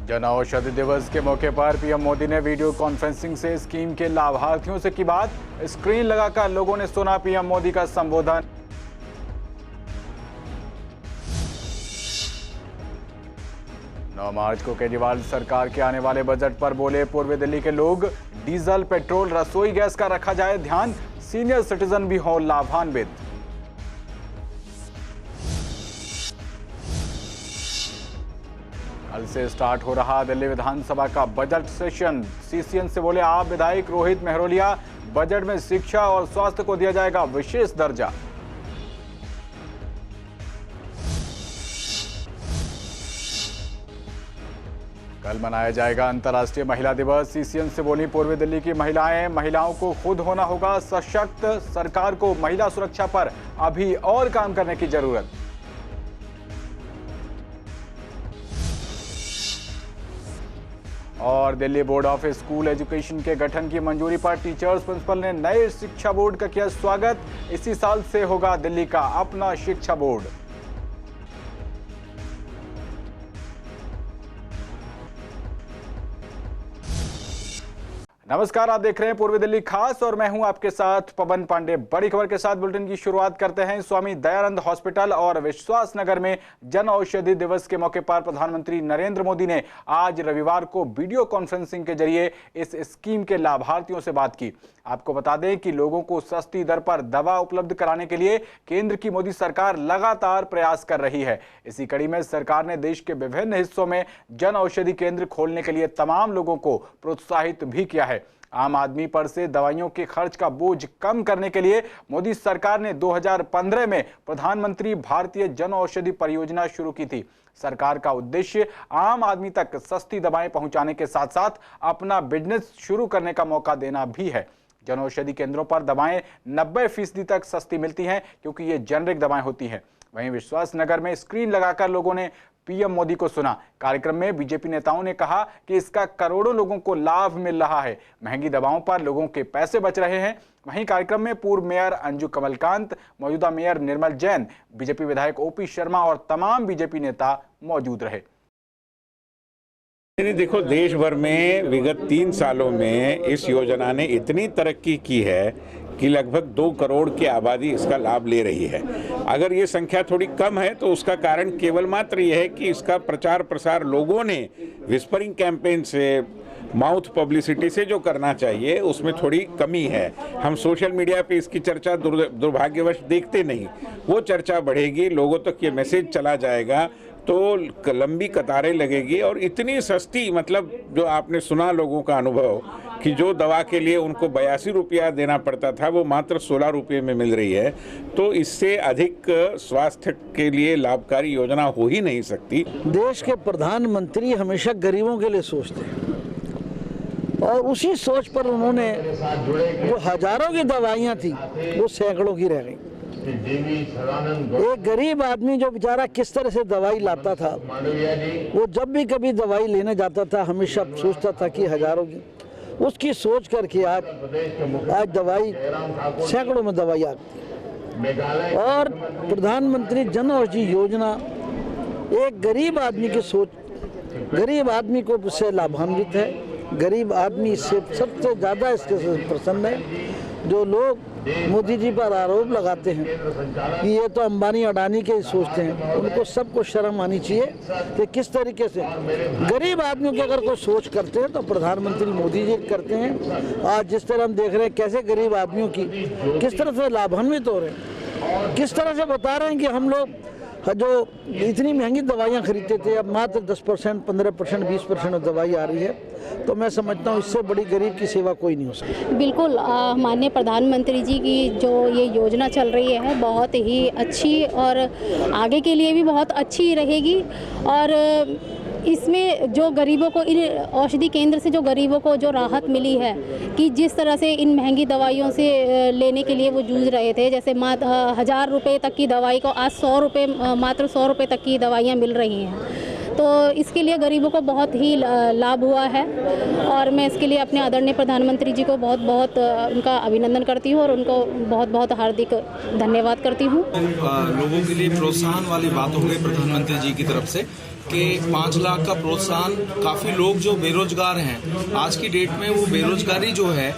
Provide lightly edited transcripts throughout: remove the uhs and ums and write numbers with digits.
जन औषधि दिवस के मौके पर पीएम मोदी ने वीडियो कॉन्फ्रेंसिंग से स्कीम के लाभार्थियों से की बात। स्क्रीन लगाकर लोगों ने सुना पीएम मोदी का संबोधन। नौ मार्च को केजरीवाल सरकार के आने वाले बजट पर बोले पूर्वी दिल्ली के लोग, डीजल, पेट्रोल, रसोई गैस का रखा जाए ध्यान, सीनियर सिटीजन भी हो लाभान्वित। कल से स्टार्ट हो रहा दिल्ली विधानसभा का बजट सेशन। सीसीएन से बोले आप विधायक रोहित मेहरोलिया, बजट में शिक्षा और स्वास्थ्य को दिया जाएगा विशेष दर्जा। कल मनाया जाएगा अंतर्राष्ट्रीय महिला दिवस। सीसीएन से बोली पूर्वी दिल्ली की महिलाएं, महिलाओं को खुद होना होगा सशक्त, सरकार को महिला सुरक्षा पर अभी और काम करने की जरूरत। और Delhi board of school education के गठन की मंजूरी पर टीचर्स प्रिंसिपल ने नए शिक्षा बोर्ड का किया स्वागत। इसी साल से होगा दिल्ली का अपना शिक्षा बोर्ड। नमस्कार, आप देख रहे हैं पूर्वी दिल्ली खास और मैं हूं आपके साथ पवन पांडे। बड़ी खबर के साथ बुलेटिन की शुरुआत करते हैं। स्वामी दयानंद हॉस्पिटल और विश्वास नगर में जन औषधि दिवस के मौके पर प्रधानमंत्री नरेंद्र मोदी ने आज रविवार को वीडियो कॉन्फ्रेंसिंग के जरिए इस स्कीम के लाभार्थियों से बात की। आपको बता दें कि लोगों को सस्ती दर पर दवा उपलब्ध कराने के लिए केंद्र की मोदी सरकार लगातार प्रयास कर रही है। इसी कड़ी में सरकार ने देश के विभिन्न हिस्सों में जन औषधि केंद्र खोलने के लिए तमाम लोगों को प्रोत्साहित भी किया है। आम आदमी पर से दवाइयों के खर्च का बोझ कम करने के लिए मोदी सरकार ने 2015 में प्रधानमंत्री भारतीय जन औषधि परियोजना शुरू की थी। सरकार का उद्देश्य आम आदमी तक सस्ती दवाएं पहुंचाने के साथ साथ अपना बिजनेस शुरू करने का मौका देना भी है। जन औषधि केंद्रों पर दवाएं 90% तक सस्ती मिलती हैं क्योंकि ये जेनरिक दवाएं होती हैं। वहीं विश्वास नगर में स्क्रीन लगाकर लोगों ने पीएम मोदी को सुना। कार्यक्रम में बीजेपी नेताओं ने कहा कि इसका करोड़ों लोगों को लाभ मिल रहा है, महंगी दवाओं पर लोगों के पैसे बच रहे हैं। वहीं कार्यक्रम में पूर्व मेयर अंजू कमलकांत, मौजूदा मेयर निर्मल जैन, बीजेपी विधायक ओपी शर्मा और तमाम बीजेपी नेता मौजूद रहे। देखो, देश भर में विगत 3 सालों में इस योजना ने इतनी तरक्की की है कि लगभग 2 करोड़ की आबादी इसका लाभ ले रही है। अगर ये संख्या थोड़ी कम है तो उसका कारण केवल मात्र यह है कि इसका प्रचार प्रसार लोगों ने विस्परिंग कैंपेन से, माउथ पब्लिसिटी से जो करना चाहिए उसमें थोड़ी कमी है। हम सोशल मीडिया पे इसकी चर्चा दुर्भाग्यवश देखते नहीं। वो चर्चा बढ़ेगी, लोगों तक ये मैसेज चला जाएगा तो लंबी कतारें लगेगी। और इतनी सस्ती, मतलब जो आपने सुना लोगों का अनुभव कि जो दवा के लिए उनको 82 रुपया देना पड़ता था वो मात्र 16 रुपये में मिल रही है, तो इससे अधिक स्वास्थ्य के लिए लाभकारी योजना हो ही नहीं सकती। देश के प्रधानमंत्री हमेशा गरीबों के लिए सोचते हैं और उसी सोच पर उन्होंने जो हजारों की दवाइयाँ थी वो सैकड़ों की रह गई। एक गरीब आदमी जो बेचारा किस तरह से दवाई लाता था, वो जब भी कभी दवाई लेने जाता था हमेशा सोचता था कि हजारों की, उसकी सोच करके आज दवाई सैकड़ों में दवाई आती। और प्रधानमंत्री जन औषधि योजना एक गरीब आदमी की सोच, गरीब आदमी को इससे लाभान्वित है। गरीब आदमी इससे सबसे ज़्यादा इसके प्रसन्न है। जो लोग मोदी जी पर आरोप लगाते हैं कि ये तो अंबानी अडानी के सोचते हैं, उनको सबको शर्म आनी चाहिए कि किस तरीके से गरीब आदमियों की अगर कोई सोच करते हैं तो प्रधानमंत्री मोदी जी करते हैं। आज जिस तरह हम देख रहे हैं कैसे गरीब आदमियों की किस तरह से लाभान्वित हो रहे हैं, किस तरह से बता रहे हैं कि हम लोग जो इतनी महंगी दवाइयाँ खरीदते थे अब मात्र 10%, 15%, 20% दवाई आ रही है। तो मैं समझता हूँ इससे बड़ी गरीब की सेवा कोई नहीं हो सकती। बिल्कुल, माननीय प्रधानमंत्री जी की जो ये योजना चल रही है बहुत ही अच्छी और आगे के लिए भी बहुत अच्छी रहेगी। और इसमें जो गरीबों को, इन औषधि केंद्र से जो गरीबों को जो राहत मिली है कि जिस तरह से इन महंगी दवाइयों से लेने के लिए वो जूझ रहे थे, जैसे 1000 रुपये तक की दवाई को आज 100 रुपये, मात्र 100 रुपये तक की दवाइयाँ मिल रही हैं। तो इसके लिए गरीबों को बहुत ही लाभ हुआ है और मैं इसके लिए अपने आदरणीय प्रधानमंत्री जी को बहुत बहुत उनका अभिनंदन करती हूँ और उनको बहुत बहुत हार्दिक धन्यवाद करती हूँ। लोगों के लिए प्रोत्साहन वाली बात हो गई प्रधानमंत्री जी की तरफ से कि 5 लाख का प्रोत्साहन। काफ़ी लोग जो बेरोजगार हैं आज की डेट में, वो बेरोजगारी जो है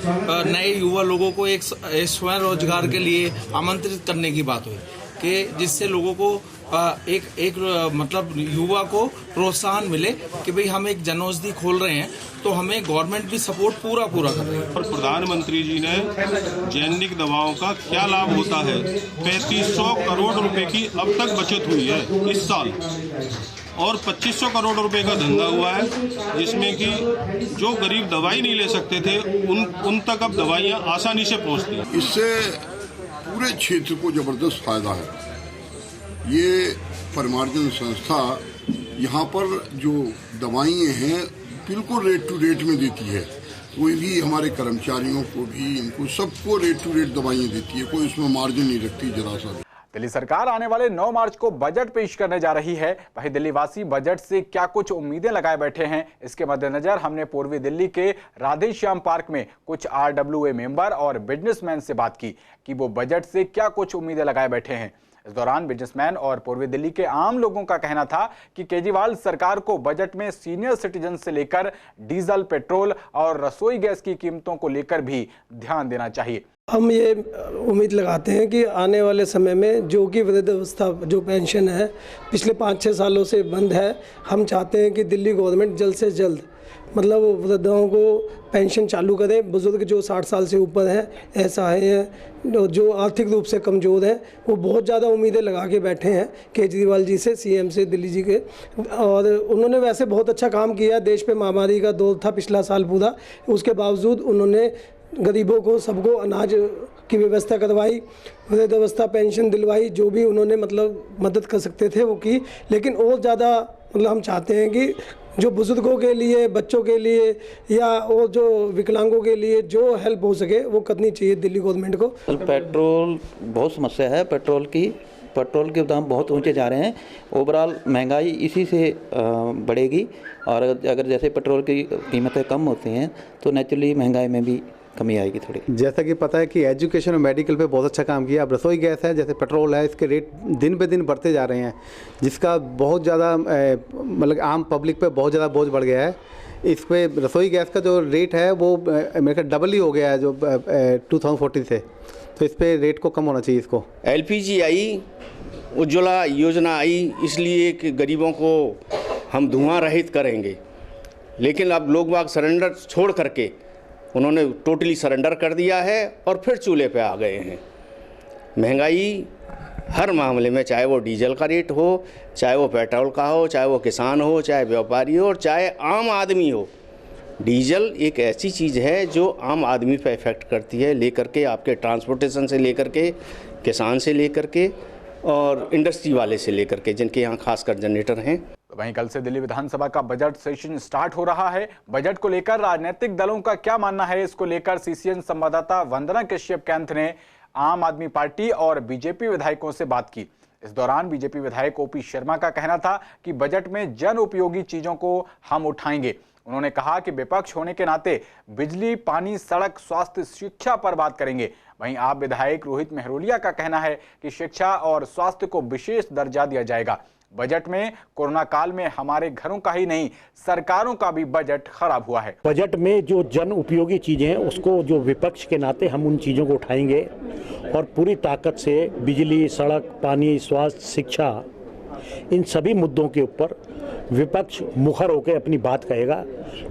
नए युवा लोगों को एक स्वयं रोजगार के लिए आमंत्रित करने की बात हुई कि जिससे लोगों को एक मतलब युवा को प्रोत्साहन मिले कि भाई हम एक जनौषधि खोल रहे हैं तो हमें गवर्नमेंट भी सपोर्ट पूरा कर रही है। और प्रधानमंत्री जी ने जेनेरिक दवाओं का क्या लाभ होता है, 3500 करोड़ रुपए की अब तक बचत हुई है इस साल और 2500 करोड़ रुपए का धंधा हुआ है, जिसमें कि जो गरीब दवाई नहीं ले सकते थे उन तक अब दवाइयां आसानी से पहुंचती हैं। इससे पूरे क्षेत्र को जबरदस्त फायदा है। ये परमार्जन संस्था यहाँ पर जो दवाइयाँ हैं बिल्कुल रेट टू रेट में देती है। कोई भी हमारे कर्मचारियों को भी, इनको सबको रेट टू रेट दवाइयाँ देती है, कोई उसमें मार्जिन नहीं रखती जरा सा भी। दिल्ली सरकार आने वाले 9 मार्च को बजट पेश करने जा रही है। वहीं दिल्ली वासी बजट से क्या कुछ उम्मीदें लगाए बैठे हैं, इसके मद्देनजर हमने पूर्वी दिल्ली के राधे श्याम पार्क में कुछ RWA मेंबर और बिजनेसमैन से बात की कि वो बजट से क्या कुछ उम्मीदें लगाए बैठे हैं। इस दौरान बिजनेसमैन और पूर्वी दिल्ली के आम लोगों का कहना था कि केजरीवाल सरकार को बजट में सीनियर सिटीजन से लेकर डीजल, पेट्रोल और रसोई गैस की कीमतों को लेकर भी ध्यान देना चाहिए। हम ये उम्मीद लगाते हैं कि आने वाले समय में जो कि वृद्धावस्था जो पेंशन है पिछले 5-6 सालों से बंद है, हम चाहते हैं कि दिल्ली गवर्नमेंट जल्द से जल्द मतलब वृद्धाओं को पेंशन चालू करें। बुजुर्ग जो 60 साल से ऊपर हैं, असहाय हैं, जो आर्थिक रूप से कमज़ोर हैं, वो बहुत ज़्यादा उम्मीदें लगा के बैठे हैं केजरीवाल जी से, सीएम से, दिल्ली जी के। और उन्होंने वैसे बहुत अच्छा काम किया। देश पे महामारी का दौर था पिछला साल पूरा, उसके बावजूद उन्होंने गरीबों को सबको अनाज की व्यवस्था करवाई, वृद्धावस्था पेंशन दिलवाई, जो भी उन्होंने मतलब मदद कर सकते थे वो की। लेकिन और ज़्यादा मतलब हम चाहते हैं कि जो बुजुर्गों के लिए, बच्चों के लिए या और जो विकलांगों के लिए जो हेल्प हो सके वो करनी चाहिए दिल्ली गवर्नमेंट को। पेट्रोल बहुत समस्या है, पेट्रोल के दाम बहुत ऊंचे जा रहे हैं। ओवरऑल महंगाई इसी से बढ़ेगी और अगर जैसे पेट्रोल की कीमतें कम होती हैं तो नेचुरली महंगाई में भी कमी आएगी थोड़ी। जैसा कि पता है कि एजुकेशन और मेडिकल पे बहुत अच्छा काम किया। अब रसोई गैस है, जैसे पेट्रोल है, इसके रेट दिन पे दिन बढ़ते जा रहे हैं, जिसका बहुत ज़्यादा मतलब आम पब्लिक पे बहुत ज़्यादा बोझ बढ़ गया है। इस पे रसोई गैस का जो रेट है वो मेरे ख्याल डबल ही हो गया है जो 2014 से, तो इस पे रेट को कम होना चाहिए। इसको LPG आई, उज्ज्वला योजना आई, इसलिए कि गरीबों को हम धुआं रहित करेंगे, लेकिन अब लोग बाग सरेंडर छोड़ करके उन्होंने टोटली सरेंडर कर दिया है और फिर चूल्हे पे आ गए हैं। महंगाई हर मामले में, चाहे वो डीजल का रेट हो, चाहे वो पेट्रोल का हो, चाहे वो किसान हो, चाहे व्यापारी हो, चाहे आम आदमी हो, डीजल एक ऐसी चीज़ है जो आम आदमी पे इफ़ेक्ट करती है, लेकर के आपके ट्रांसपोर्टेशन से लेकर के, किसान से लेकर के और इंडस्ट्री वाले से लेकर के, जिनके यहाँ खासकर जनरेटर हैं। वहीं कल से दिल्ली विधानसभा का बजट सेशन स्टार्ट हो रहा है। बजट को लेकर राजनीतिक दलों का क्या मानना है, इसको लेकर CCN संवाददाता वंदना कश्यप कैंथ ने आम आदमी पार्टी और बीजेपी विधायकों से बात की। इस दौरान बीजेपी विधायक OP शर्मा का कहना था कि बजट में जन उपयोगी चीजों को हम उठाएंगे। उन्होंने कहा कि विपक्ष होने के नाते बिजली, पानी, सड़क, स्वास्थ्य, शिक्षा पर बात करेंगे। वहीं आप विधायक रोहित मेहरोलिया का कहना है कि शिक्षा और स्वास्थ्य को विशेष दर्जा दिया जाएगा। बजट में कोरोना काल में हमारे घरों का ही नहीं, सरकारों का भी बजट खराब हुआ है। बजट में जो जन उपयोगी चीजें हैं उसको जो विपक्ष के नाते हम उन चीजों को उठाएंगे और पूरी ताकत से बिजली, सड़क, पानी, स्वास्थ्य, शिक्षा, इन सभी मुद्दों के ऊपर विपक्ष मुखर होकर अपनी बात कहेगा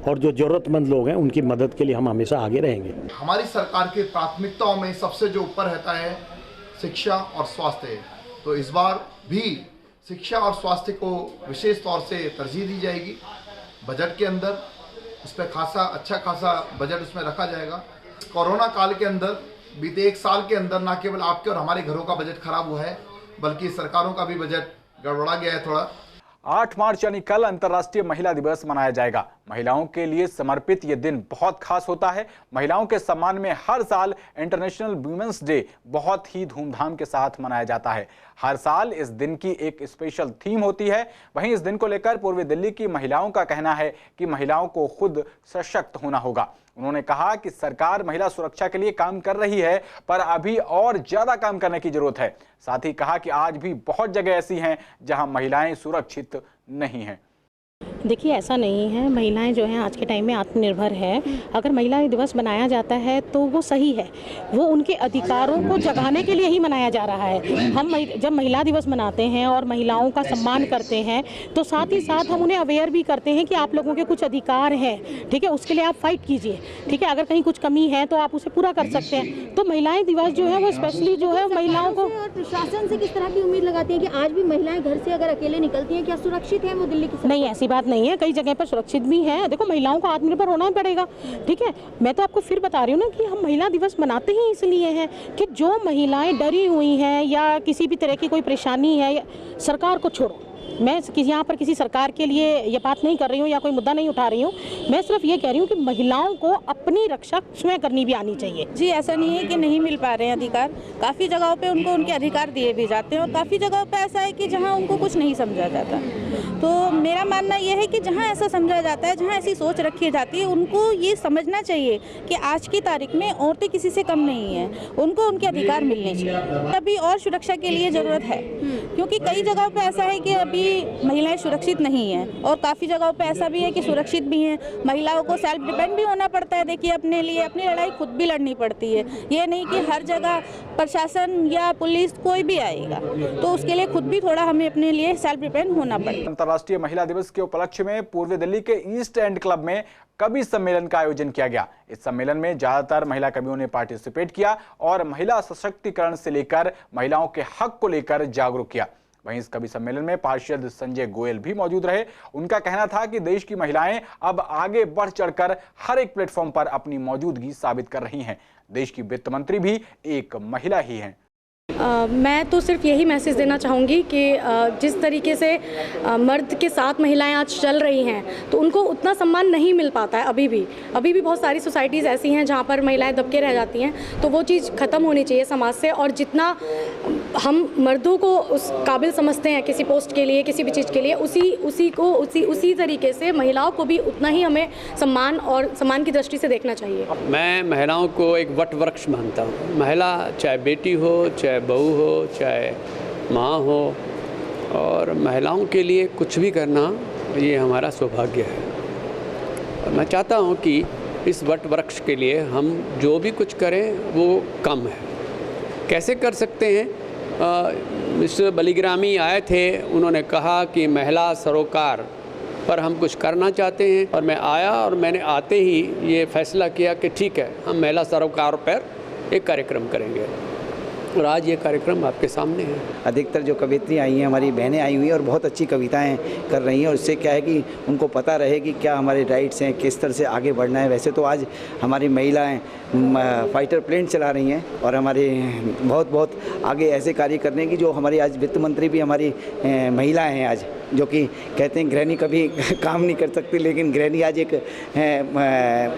और जो जरूरतमंद लोग हैं उनकी मदद के लिए हम हमेशा आगे रहेंगे। हमारी सरकार की प्राथमिकताओं में सबसे जो ऊपर रहता है शिक्षा और स्वास्थ्य, तो इस बार भी शिक्षा और स्वास्थ्य को विशेष तौर से तरजीह दी जाएगी। बजट के अंदर उस पर अच्छा खासा बजट उसमें रखा जाएगा। कोरोना काल के अंदर बीते 1 साल के अंदर न केवल आपके और हमारे घरों का बजट खराब हुआ है, बल्कि सरकारों का भी बजट गड़बड़ा गया है थोड़ा। 8 मार्च यानी कल अंतर्राष्ट्रीय महिला दिवस मनाया जाएगा। महिलाओं के लिए समर्पित ये दिन बहुत खास होता है। महिलाओं के सम्मान में हर साल इंटरनेशनल वुमेन्स डे बहुत ही धूमधाम के साथ मनाया जाता है। हर साल इस दिन की एक स्पेशल थीम होती है। वहीं इस दिन को लेकर पूर्वी दिल्ली की महिलाओं का कहना है कि महिलाओं को खुद सशक्त होना होगा। उन्होंने कहा कि सरकार महिला सुरक्षा के लिए काम कर रही है, पर अभी और ज्यादा काम करने की जरूरत है। साथ ही कहा कि आज भी बहुत जगह ऐसी हैं जहां महिलाएं सुरक्षित नहीं हैं। देखिए, ऐसा नहीं है। महिलाएं जो हैं आज के टाइम में आत्मनिर्भर है। अगर महिला दिवस मनाया जाता है तो वो सही है, वो उनके अधिकारों को जगाने के लिए ही मनाया जा रहा है। हम जब महिला दिवस मनाते हैं और महिलाओं का सम्मान करते हैं तो साथ ही साथ हम उन्हें अवेयर भी करते हैं कि आप लोगों के कुछ अधिकार हैं, ठीक है, उसके लिए आप फाइट कीजिए, ठीक है। अगर कहीं कुछ कमी है तो आप उसे पूरा कर सकते हैं। तो महिलाएं दिवस जो है वो स्पेशली जो है महिलाओं को। और प्रशासन से किस तरह की उम्मीद लगाती है कि आज भी महिलाएं घर से अगर अकेले निकलती हैं, क्या सुरक्षित है वो दिल्ली की? नहीं, ऐसी बात नहीं है, कई जगह पर सुरक्षित भी है। देखो, महिलाओं को आत्मनिर्भर होना पड़ेगा, ठीक है। मैं तो आपको फिर बता रही हूँ ना कि हम महिला दिवस मनाते ही इसलिए हैं कि जो महिलाएं डरी हुई हैं या किसी भी तरह की कोई परेशानी है, सरकार को छोड़ो। मैं यहाँ पर किसी सरकार के लिए ये बात नहीं कर रही हूँ या कोई मुद्दा नहीं उठा रही हूँ। मैं सिर्फ ये कह रही हूँ कि महिलाओं को अपनी रक्षा स्वयं करनी भी आनी चाहिए। जी, ऐसा नहीं है कि नहीं मिल पा रहे हैं अधिकार। काफ़ी जगहों पे उनको उनके अधिकार दिए भी जाते हैं और काफ़ी जगहों पे ऐसा है कि जहाँ उनको कुछ नहीं समझा जाता। तो मेरा मानना ये है कि जहाँ ऐसा समझा जाता है, जहाँ ऐसी सोच रखी जाती है, उनको ये समझना चाहिए कि आज की तारीख में औरतें किसी से कम नहीं हैं, उनको उनके अधिकार मिलने चाहिए। अभी और सुरक्षा के लिए ज़रूरत है, क्योंकि कई जगहों पे ऐसा है कि अभी महिलाएं सुरक्षित नहीं हैं और काफ़ी जगहों पे ऐसा भी है कि सुरक्षित भी हैं। महिलाओं को सेल्फ डिपेंड भी होना पड़ता है। देखिए, अपने लिए अपनी लड़ाई खुद भी लड़नी पड़ती है। ये नहीं कि हर जगह प्रशासन या पुलिस कोई भी आएगा, तो उसके लिए खुद भी थोड़ा हमें अपने लिए सेल्फ डिपेंड होना पड़ेगा। अंतर्राष्ट्रीय महिला दिवस के उपलक्ष्य में पूर्वी दिल्ली के ईस्ट एंड क्लब में कवि सम्मेलन का आयोजन किया गया। इस सम्मेलन में ज्यादातर महिला कवियों ने पार्टिसिपेट किया और महिला सशक्तिकरण से लेकर महिलाओं के हक को लेकर जागरूक किया। वहीं इस कवि सम्मेलन में पार्षद संजय गोयल भी मौजूद रहे। उनका कहना था कि देश की महिलाएं अब आगे बढ़ चढ़कर हर एक प्लेटफॉर्म पर अपनी मौजूदगी साबित कर रही हैं। देश की वित्त मंत्री भी एक महिला ही हैं। मैं तो सिर्फ यही मैसेज देना चाहूँगी कि जिस तरीके से मर्द के साथ महिलाएं आज चल रही हैं, तो उनको उतना सम्मान नहीं मिल पाता है। अभी भी बहुत सारी सोसाइटीज़ ऐसी हैं जहाँ पर महिलाएं दबके रह जाती हैं। तो वो चीज़ ख़त्म होनी चाहिए समाज से। और जितना हम मर्दों को उस काबिल समझते हैं किसी पोस्ट के लिए, किसी भी चीज़ के लिए, उसी तरीके से महिलाओं को भी उतना ही हमें सम्मान की दृष्टि से देखना चाहिए। मैं महिलाओं को एक वट वृक्ष मानता हूँ। महिला चाहे बेटी हो, चाहे बहू हो, चाहे माँ हो, और महिलाओं के लिए कुछ भी करना ये हमारा सौभाग्य है। और मैं चाहता हूँ कि इस वट वृक्ष के लिए हम जो भी कुछ करें वो कम है। कैसे कर सकते हैं? मिस्टर बलिग्रामी आए थे, उन्होंने कहा कि महिला सरोकार पर हम कुछ करना चाहते हैं, और मैं आया और मैंने आते ही ये फैसला किया कि ठीक है, हम महिला सरोकार पर एक कार्यक्रम करेंगे। और आज ये कार्यक्रम आपके सामने है। अधिकतर जो कवियत्री आई हैं, हमारी बहनें आई हुई हैं और बहुत अच्छी कविताएं कर रही हैं, और इससे क्या है कि उनको पता रहे कि क्या हमारे राइट्स हैं, किस तरह से आगे बढ़ना है। वैसे तो आज हमारी महिलाएं फाइटर प्लेन चला रही हैं और हमारे बहुत आगे ऐसे कार्य करने की, जो हमारी आज वित्त मंत्री भी हमारी महिलाएँ हैं आज, जो कि कहते हैं गृहिणी कभी काम नहीं कर सकती, लेकिन गृहिणी आज एक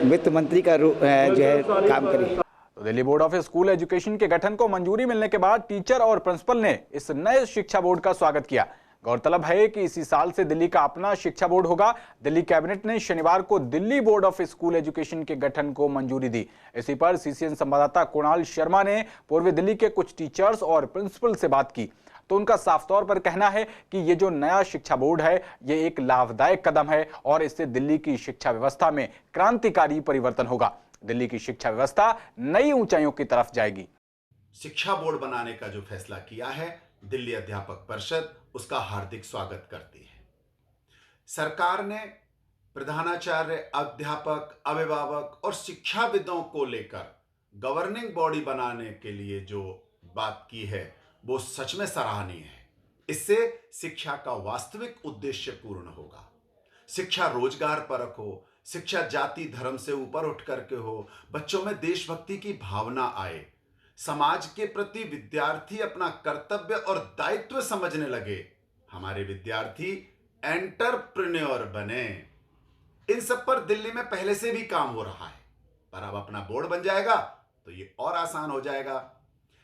वित्त मंत्री का जो है काम करी। Delhi board of school education के गठन को मंजूरी मिलने के बाद टीचर और प्रिंसिपल ने इस नए शिक्षा बोर्ड का स्वागत किया। गौरतलब है कि इसी साल से दिल्ली का अपना शिक्षा बोर्ड होगा। दिल्ली कैबिनेट ने शनिवार को Delhi board of school education के गठन को मंजूरी दी। इसी पर सीसीएन संवाददाता कुणाल शर्मा ने पूर्वी दिल्ली के कुछ टीचर्स और प्रिंसिपल से बात की, तो उनका साफ तौर पर कहना है कि ये जो नया शिक्षा बोर्ड है, ये एक लाभदायक कदम है और इससे दिल्ली की शिक्षा व्यवस्था में क्रांतिकारी परिवर्तन होगा। दिल्ली की शिक्षा व्यवस्था नई ऊंचाइयों की तरफ जाएगी। शिक्षा बोर्ड बनाने का जो फैसला किया है, दिल्ली अध्यापक परिषद उसका हार्दिक स्वागत करती है। सरकार ने प्रधानाचार्य, अध्यापक, अभिभावक और शिक्षाविदों को लेकर गवर्निंग बॉडी बनाने के लिए जो बात की है, वो सच में सराहनीय है। इससे शिक्षा का वास्तविक उद्देश्य पूर्ण होगा। शिक्षा रोजगार परक हो, शिक्षा जाति धर्म से ऊपर उठ करके हो, बच्चों में देशभक्ति की भावना आए, समाज के प्रति विद्यार्थी अपना कर्तव्य और दायित्व समझने लगे, हमारे विद्यार्थी एंटरप्रेन्योर बने। इन सब पर दिल्ली में पहले से भी काम हो रहा है, पर अब अपना बोर्ड बन जाएगा तो ये और आसान हो जाएगा।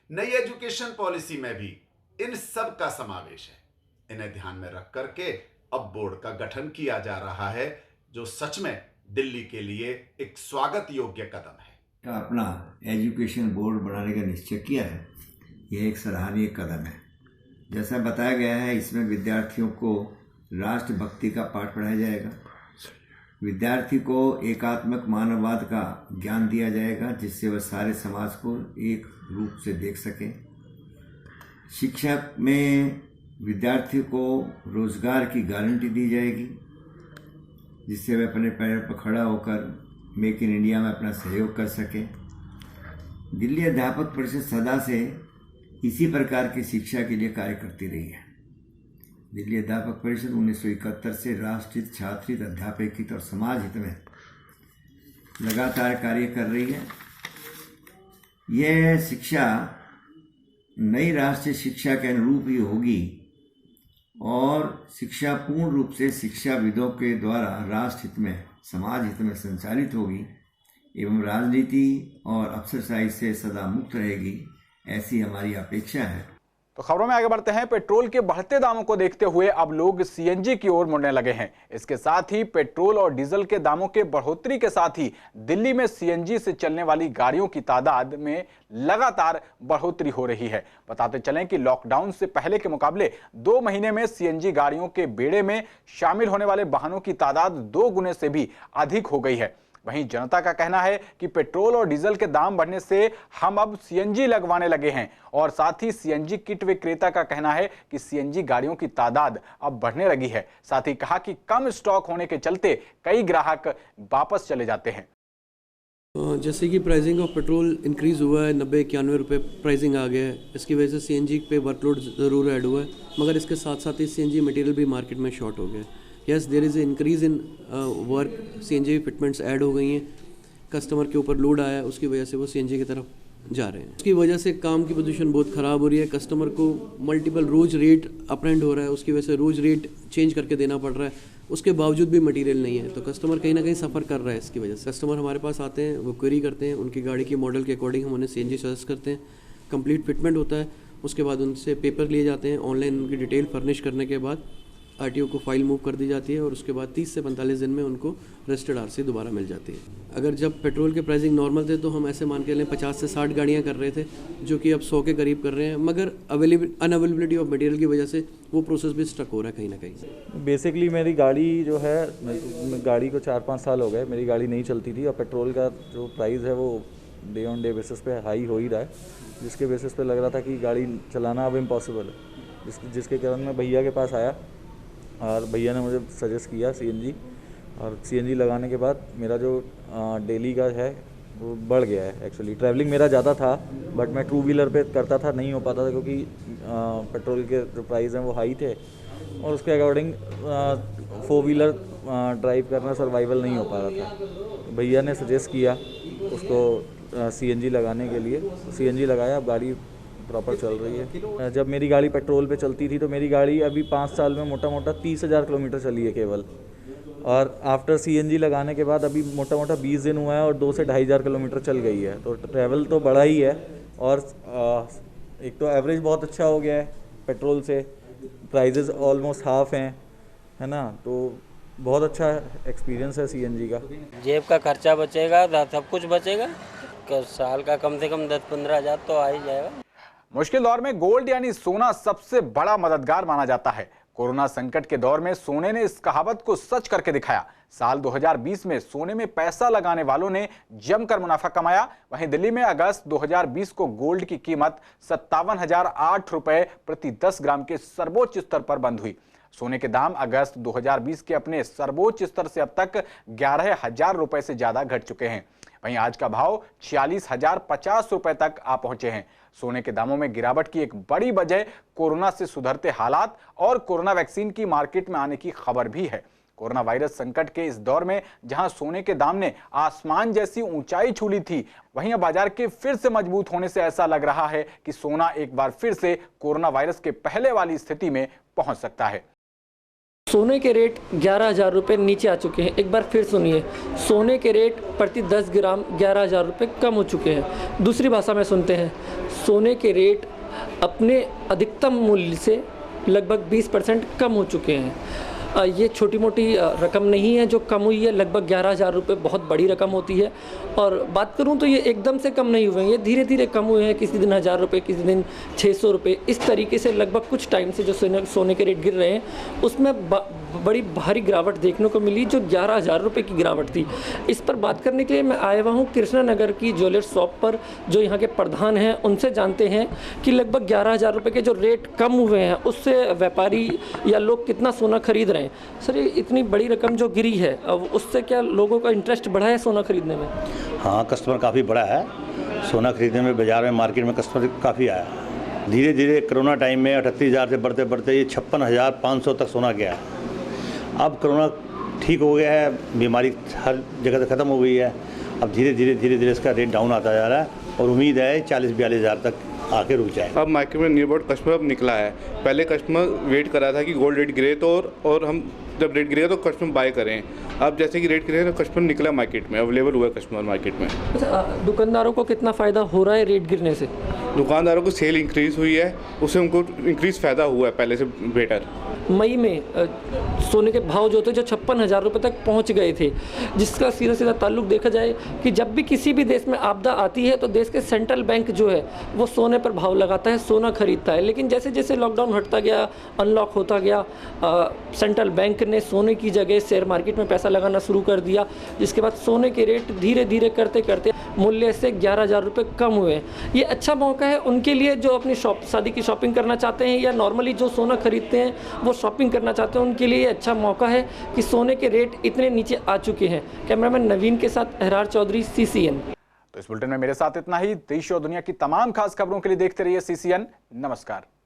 नई एजुकेशन पॉलिसी में भी इन सब का समावेश है। इन्हें ध्यान में रख करके अब बोर्ड का गठन किया जा रहा है, जो सच में दिल्ली के लिए एक स्वागत योग्य कदम है। का अपना एजुकेशन बोर्ड बनाने का निश्चय किया है, यह एक सराहनीय कदम है। जैसा बताया गया है, इसमें विद्यार्थियों को राष्ट्रभक्ति का पाठ पढ़ाया जाएगा, विद्यार्थी को एकात्मक मानववाद का ज्ञान दिया जाएगा, जिससे वह सारे समाज को एक रूप से देख सके। शिक्षा में विद्यार्थी को रोजगार की गारंटी दी जाएगी, जिससे वह अपने पैरों पर खड़ा होकर मेक इन इंडिया में अपना सहयोग कर सके। दिल्ली अध्यापक परिषद सदा से इसी प्रकार की शिक्षा के लिए कार्य करती रही है। दिल्ली अध्यापक परिषद 1971 से राष्ट्रहित, छात्रहित, अध्यापक हित और समाज हित में लगातार कार्य कर रही है। यह शिक्षा नई राष्ट्रीय शिक्षा के अनुरूप ही होगी और शिक्षा पूर्ण रूप से शिक्षाविदों के द्वारा राष्ट्र हित में, समाज हित में संचालित होगी एवं राजनीति और अफसरशाही से सदा मुक्त रहेगी, ऐसी हमारी अपेक्षा है। तो खबरों में आगे बढ़ते हैं। पेट्रोल के बढ़ते दामों को देखते हुए अब लोग सीएनजी की ओर मुड़ने लगे हैं। इसके साथ ही पेट्रोल और डीजल के दामों के बढ़ोतरी के साथ ही दिल्ली में सीएनजी से चलने वाली गाड़ियों की तादाद में लगातार बढ़ोतरी हो रही है। बताते चलें कि लॉकडाउन से पहले के मुकाबले 2 महीने में सीएनजी गाड़ियों के बेड़े में शामिल होने वाले वाहनों की तादाद 2 गुने से भी अधिक हो गई है। वहीं जनता का कहना है कि पेट्रोल और डीजल के दाम बढ़ने से हम अब सीएनजी लगवाने लगे हैं और साथ ही सीएनजी किट विक्रेता का कहना है कि सीएनजी गाड़ियों की तादाद अब बढ़ने लगी है। साथ ही कहा कि कम स्टॉक होने के चलते कई ग्राहक वापस चले जाते हैं। जैसे कि प्राइसिंग ऑफ पेट्रोल इंक्रीज़ हुआ है, 90-91 रुपये प्राइसिंग आ गया है। इसकी वजह से सीएनजी पे वर्कलोड ज़रूर ऐड हुआ है, मगर इसके साथ साथ ही सीएनजी मटेरियल भी मार्केट में शॉर्ट हो गया है। Yes, there is increase in work, CNG fitments add हो गई हैं, कस्टमर के ऊपर लोड आया है, उसकी वजह से वो सीएनजी की तरफ जा रहे हैं। उसकी वजह से काम की पोजीशन बहुत ख़राब हो रही है। कस्टमर को multiple rows rate up end हो रहा है, उसकी वजह से रोज़ रेट चेंज करके देना पड़ रहा है, उसके बावजूद भी मटेरियल नहीं है, तो कस्टमर कहीं ना कहीं सफ़र कर रहा है। इसकी वजह से कस्टमर हमारे पास आते हैं, वो क्वेरी करते हैं, उनकी गाड़ी की मॉडल के अकॉर्डिंग हम उन्हें सीएनजी सजेस्ट करते हैं, कंप्लीट फिटमेंट होता है, उसके बाद उनसे पेपर लिए जाते हैं, ऑनलाइन उनकी डिटेल फर्निश करने के बाद आरटीओ को फाइल मूव कर दी जाती है और उसके बाद 30 से 45 दिन में उनको रजिस्टर्ड आरसी दोबारा मिल जाती है। अगर जब पेट्रोल के प्राइसिंग नॉर्मल थे तो हम ऐसे मान के लें 50 से 60 गाड़ियां कर रहे थे, जो कि अब 100 के करीब कर रहे हैं, मगर अनअवेलेबिलिटी ऑफ मटेरियल की वजह से वो प्रोसेस भी स्टक हो रहा है कहीं ना कहीं। बेसिकली मेरी गाड़ी जो है, गाड़ी को 4-5 साल हो गए, मेरी गाड़ी नहीं चलती थी और पेट्रोल का जो प्राइस है वो डे ऑन डे बेसिस पे हाई हो ही रहा है, जिसके बेसिस पे लग रहा था कि गाड़ी चलाना अब इम्पॉसिबल है। जिसके कारण मैं भैया के पास आया और भैया ने मुझे सजेस्ट किया सीएनजी, और सीएनजी लगाने के बाद मेरा जो डेली का है वो बढ़ गया है। एक्चुअली ट्रैवलिंग मेरा ज़्यादा था, बट मैं 2 व्हीलर पे करता था, नहीं हो पाता था क्योंकि पेट्रोल के जो प्राइस हैं वो हाई थे और उसके अकॉर्डिंग 4 व्हीलर ड्राइव करना सर्वाइवल नहीं हो पा रहा था। भैया ने सजेस्ट किया उसको सीएनजी लगाने के लिए, सीएनजी लगाया, अब गाड़ी प्रॉपर चल रही है। जब मेरी गाड़ी पेट्रोल पे चलती थी तो मेरी गाड़ी अभी 5 साल में मोटा मोटा 30,000 किलोमीटर चली है केवल, और आफ्टर सीएनजी लगाने के बाद अभी मोटा मोटा 20 दिन हुआ है और 2 से 2,500 किलोमीटर चल गई है। तो ट्रैवल तो बढ़ा ही है और एक तो एवरेज बहुत अच्छा हो गया है पेट्रोल से, प्राइजेज़ ऑलमोस्ट हाफ हैं, है ना, तो बहुत अच्छा एक्सपीरियंस है सीएनजी का। जेब का खर्चा बचेगा, सब कुछ बचेगा, साल का कम से कम 10-15 हज़ार तो आ ही जाएगा। मुश्किल दौर में गोल्ड यानी सोना सबसे बड़ा मददगार माना जाता है। कोरोना संकट के दौर में सोने ने इस कहावत को सच करके दिखाया। साल 2020 में सोने में पैसा लगाने वालों ने जमकर मुनाफा कमाया। वहीं दिल्ली में अगस्त 2020 को गोल्ड की कीमत 57,008 रुपए प्रति 10 ग्राम के सर्वोच्च स्तर पर बंद हुई। सोने के दाम अगस्त 2020 के अपने सर्वोच्च स्तर से अब तक 11,000 रुपए से ज्यादा घट चुके हैं। वहीं आज का भाव 46,050 रुपए तक आ पहुंचे हैं। सोने के दामों में गिरावट की एक बड़ी वजह कोरोना से सुधरते हालात और कोरोना वैक्सीन की मार्केट में आने की खबर भी है। कोरोना वायरस संकट के इस दौर में जहां सोने के दाम ने आसमान जैसी ऊंचाई छू ली थी, वहीं अब बाजार के फिर से मजबूत होने से ऐसा लग रहा है कि सोना एक बार फिर से कोरोना वायरस के पहले वाली स्थिति में पहुंच सकता है। सोने के रेट 11,000 रुपये नीचे आ चुके हैं। एक बार फिर सुनिए, सोने के रेट प्रति 10 ग्राम 11,000 रुपये कम हो चुके हैं। दूसरी भाषा में सुनते हैं, सोने के रेट अपने अधिकतम मूल्य से लगभग 20% कम हो चुके हैं। ये छोटी मोटी रकम नहीं है जो कम हुई है, लगभग 11,000 रुपये बहुत बड़ी रकम होती है। और बात करूं तो ये एकदम से कम नहीं हुए हैं, ये धीरे धीरे कम हुए हैं। किसी दिन 1,000 रुपये, किसी दिन 600 रुपये, इस तरीके से लगभग कुछ टाइम से जो सोने के रेट गिर रहे हैं उसमें बड़ी भारी गिरावट देखने को मिली, जो 11,000 रुपये की गिरावट थी। इस पर बात करने के लिए मैं आया हुआ हूँ कृष्णा नगर की ज्वेलर शॉप पर, जो यहाँ के प्रधान हैं। उनसे जानते हैं कि लगभग 11,000 रुपये के जो रेट कम हुए हैं उससे व्यापारी या लोग कितना सोना खरीद रहे हैं। सर, ये इतनी बड़ी रकम जो गिरी है, अब उससे क्या लोगों का इंटरेस्ट बढ़ा है सोना खरीदने में? हाँ, कस्टमर काफ़ी बड़ा है सोना खरीदने में। बाज़ार में, मार्केट में कस्टमर काफ़ी आया। धीरे धीरे कोरोना टाइम में 38,000 से बढ़ते बढ़ते ये 56,500 तक सोना गया है। अब कोरोना ठीक हो गया है, बीमारी हर जगह से ख़त्म हो गई है। अब धीरे धीरे इसका रेट डाउन आता जा रहा है और उम्मीद है 40-42,000 तक आके रुक जाए। अब मार्केट में नियर अबाउट कस्टमर अब निकला है। पहले कस्टमर वेट कर रहा था कि गोल्ड रेट गिरे तो, और हम जब रेट गिरेगा तो कस्टमर बाय करें। अब जैसे कि रेट गिरे तो कस्टमर निकला मार्केट में, अवेलेबल हुआ कस्टमर मार्केट में। अच्छा, दुकानदारों को कितना फ़ायदा हो रहा है रेट गिरने से? दुकानदारों को सेल इंक्रीज़ हुई है, उससे उनको इंक्रीज़ फ़ायदा हुआ है पहले से बेटर। मई में सोने के भाव जो थे जो 56,000 रुपये तक पहुंच गए थे, जिसका सीधा ताल्लुक देखा जाए कि जब भी किसी भी देश में आपदा आती है तो देश के सेंट्रल बैंक जो है वो सोने पर भाव लगाता है, सोना खरीदता है। लेकिन जैसे जैसे लॉकडाउन हटता गया, अनलॉक होता गया, सेंट्रल बैंक ने सोने की जगह शेयर मार्केट में पैसा लगाना शुरू कर दिया, जिसके बाद सोने के रेट धीरे धीरे करते करते मूल्य से 11,000 रुपये कम हुए। ये अच्छा मौका है उनके लिए जो अपनी शादी की शॉपिंग करना चाहते हैं या नॉर्मली जो सोना खरीदते हैं वो शॉपिंग करना चाहते हैं, उनके लिए अच्छा मौका है कि सोने के रेट इतने नीचे आ चुके हैं। कैमरामैन नवीन के साथ अहरार चौधरी, CCN। तो इस बुलेटिन में मेरे साथ इतना ही। देश और दुनिया की तमाम खास खबरों के लिए देखते रहिए CCN। नमस्कार।